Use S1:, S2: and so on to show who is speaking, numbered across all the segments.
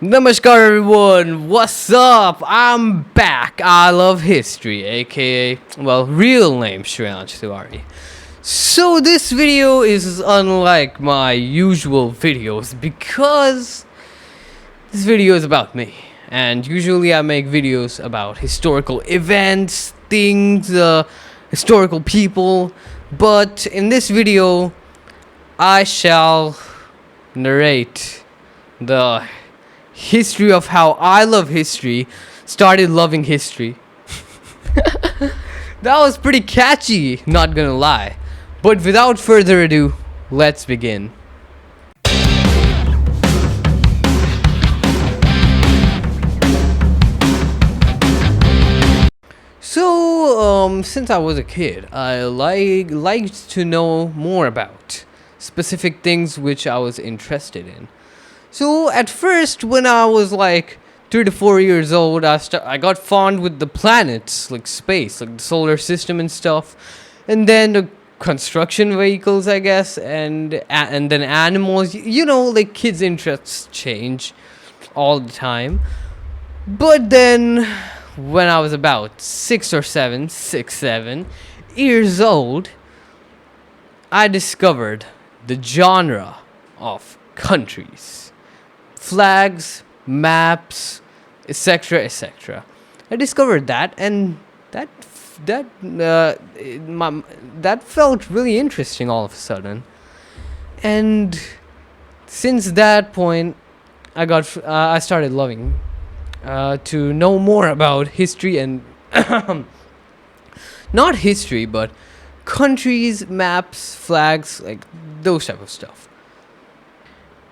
S1: Namaskar everyone, what's up? I'm back. I love history, aka, well, real name Shreyansh Tiwari. So this video is unlike my usual videos because this video is about me. And usually I make videos about historical events, things, historical people. But in this video, I shall narrate the history of how I love history, started loving history. That was pretty catchy, not gonna lie. But without further ado, let's begin. So, since I was a kid, I liked to know more about specific things which I was interested in. So at first, when I was like 3 to 4 years old, I got fond with the planets, like space, like the solar system and stuff, and then the construction vehicles, I guess, and then animals. You know, like kids' interests change all the time. But then, when I was about 6, 7 years old, I discovered the genre of countries, flags, maps, etc., etc. I discovered that, and that felt really interesting all of a sudden. And since that point, I started loving to know more about history and not history, but countries, maps, flags, like those type of stuff.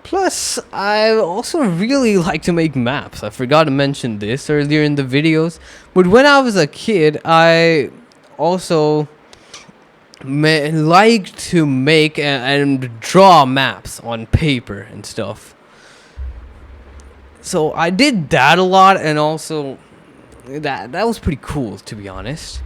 S1: Plus, I also really like to make maps. I forgot to mention this earlier in the videos, but when I was a kid, I also liked to make and draw maps on paper and stuff. So I did that a lot, and also that was pretty cool, to be honest.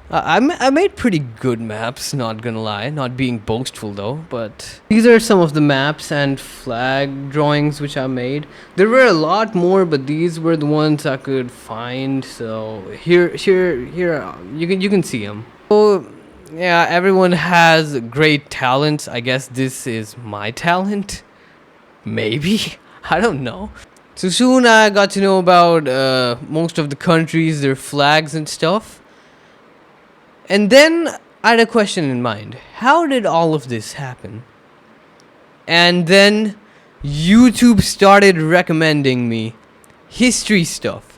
S1: I made pretty good maps, not gonna lie, not being boastful though, but these are some of the maps and flag drawings which I made. There were a lot more, but these were the ones I could find, so here you can see them. So yeah, everyone has great talents. I guess this is my talent, maybe. I don't know. So soon I got to know about most of the countries, their flags and stuff. And then I had a question in mind. How did all of this happen? And then YouTube started recommending me history stuff.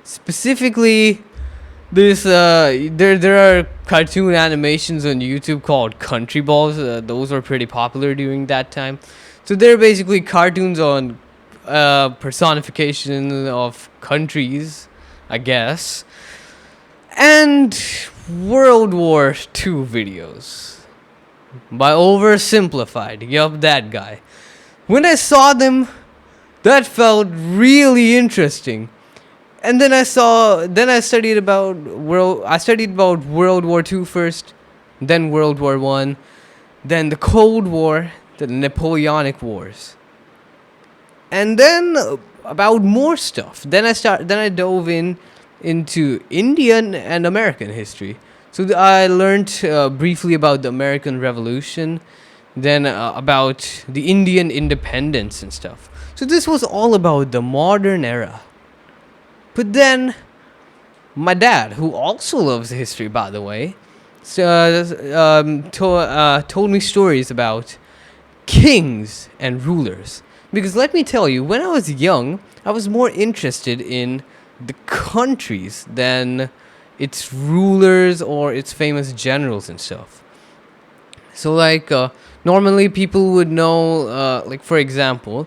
S1: Specifically, there are cartoon animations on YouTube called Country Balls. Those were pretty popular during that time. So they're basically cartoons on personification of countries, I guess. And World War II videos by Oversimplified. Yup, that guy. When I saw them, that felt really interesting. And then I studied about World War II first, then World War I, then the Cold War, the Napoleonic Wars. And then about more stuff. Then I dove into Indian and American history. So I learned briefly about the American Revolution, then about the Indian independence and stuff. So this was all about the modern era. But then my dad, who also loves history, by the way, told me stories about kings and rulers. Because let me tell you, when I was young, I was more interested in the countries than its rulers or its famous generals and stuff. So like normally people would know, like for example,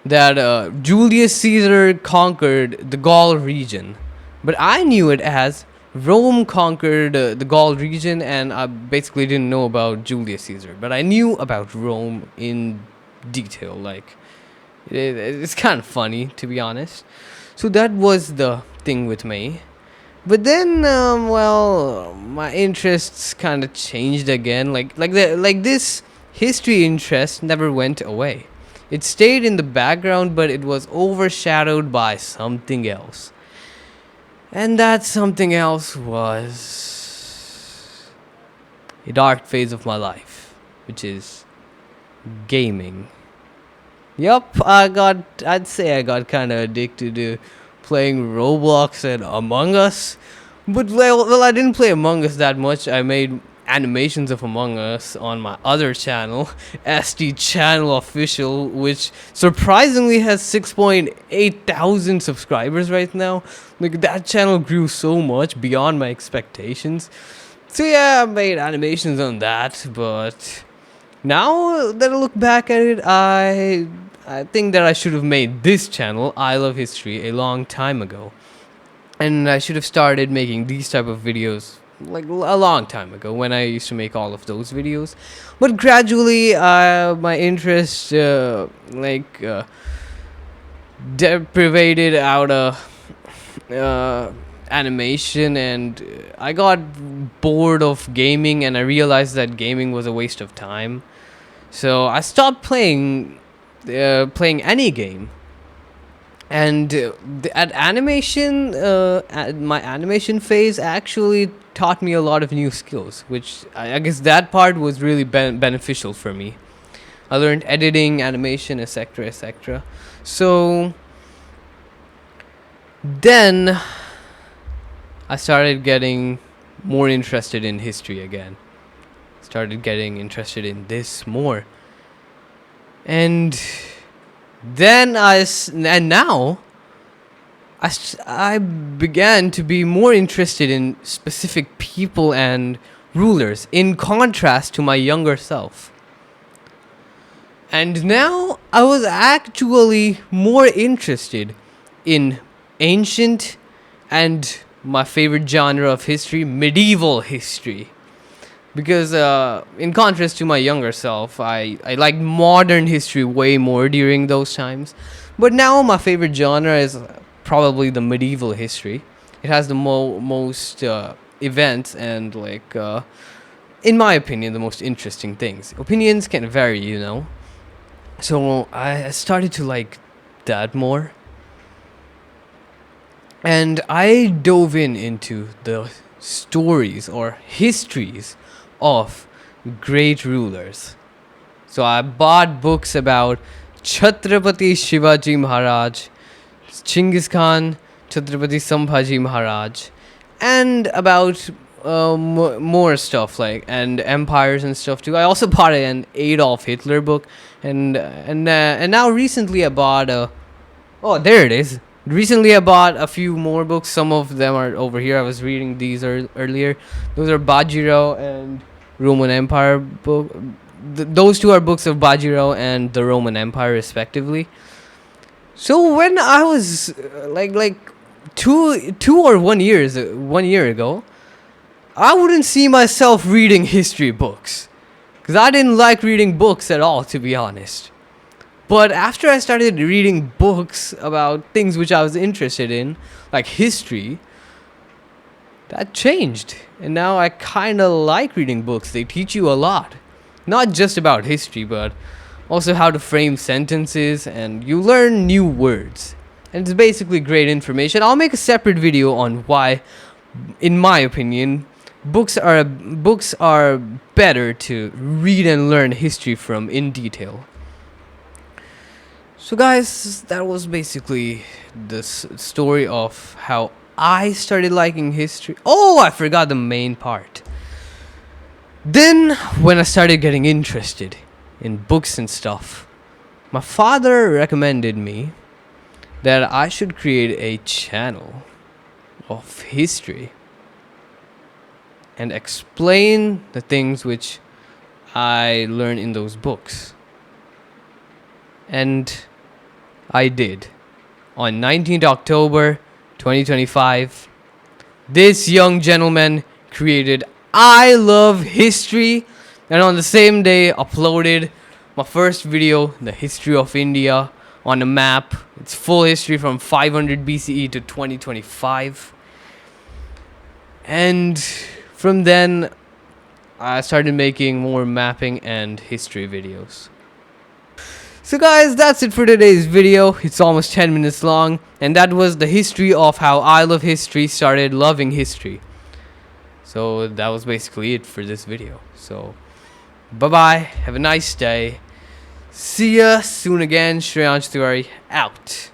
S1: that Julius Caesar conquered the Gaul region, but I knew it as Rome conquered the Gaul region, and I basically didn't know about Julius Caesar, but I knew about Rome in detail. Like it's kind of funny, to be honest. So that was the thing with me. But then, my interests kind of changed again. Like this history interest never went away. It stayed in the background, but it was overshadowed by something else. And that something else was a dark phase of my life, which is gaming. Yup, I'd say I got kind of addicted to playing Roblox and Among Us. But, I didn't play Among Us that much. I made animations of Among Us on my other channel, ST Channel Official, which surprisingly has 6.8 thousand subscribers right now. Like, that channel grew so much beyond my expectations. So yeah, I made animations on that, but now that I look back at it, I think that I should have made this channel, I Love History, a long time ago. And I should have started making these type of videos like a long time ago when I used to make all of those videos. But gradually, my interest deprivated out of animation, and I got bored of gaming, and I realized that gaming was a waste of time. So I stopped playing any game. And my animation phase actually taught me a lot of new skills, which I guess that part was really beneficial for me. I learned editing, animation, etc., etc. So then I started getting more interested in history again. Started getting interested in this more. And now I began to be more interested in specific people and rulers, in contrast to my younger self. And now I was actually more interested in ancient and my favorite genre of history, medieval history. Because in contrast to my younger self, I liked modern history way more during those times. But now my favorite genre is probably the medieval history. It has the most events and, in my opinion, the most interesting things. Opinions can vary, you know. So I started to like that more. And I dove into the stories or histories of great rulers. So I bought books about Chhatrapati Shivaji Maharaj, Chinggis Khan, Chhatrapati Sambhaji Maharaj, and about more stuff and empires and stuff too. I also bought an Adolf Hitler book, and now recently I bought oh, there it is. Recently, I bought a few more books. Some of them are over here. I was reading these earlier. Those are Bajirao and Roman Empire book. Those two are books of Bajirao and the Roman Empire, respectively. So when I was two or 1 year ago, I wouldn't see myself reading history books, because I didn't like reading books at all, to be honest. But after I started reading books about things which I was interested in, like history, that changed. And now I kind of like reading books. They teach you a lot. Not just about history, but also how to frame sentences, and you learn new words. And it's basically great information. I'll make a separate video on why, in my opinion, books are better to read and learn history from in detail. So guys, that was basically the story of how I started liking history. Oh, I forgot the main part. Then, when I started getting interested in books and stuff, my father recommended me that I should create a channel of history and explain the things which I learned in those books. And I did. On 19th October 2025, this young gentleman created I Love History, and on the same day uploaded my first video, The History of India, on a map. It's full history from 500 BCE to 2025. And from then, I started making more mapping and history videos. So guys, that's it for today's video. It's almost 10 minutes long, and that was the history of how I Love History started loving history. So that was basically it for this video. So bye bye, have a nice day. See ya soon again. Shreyansh Tiwari out.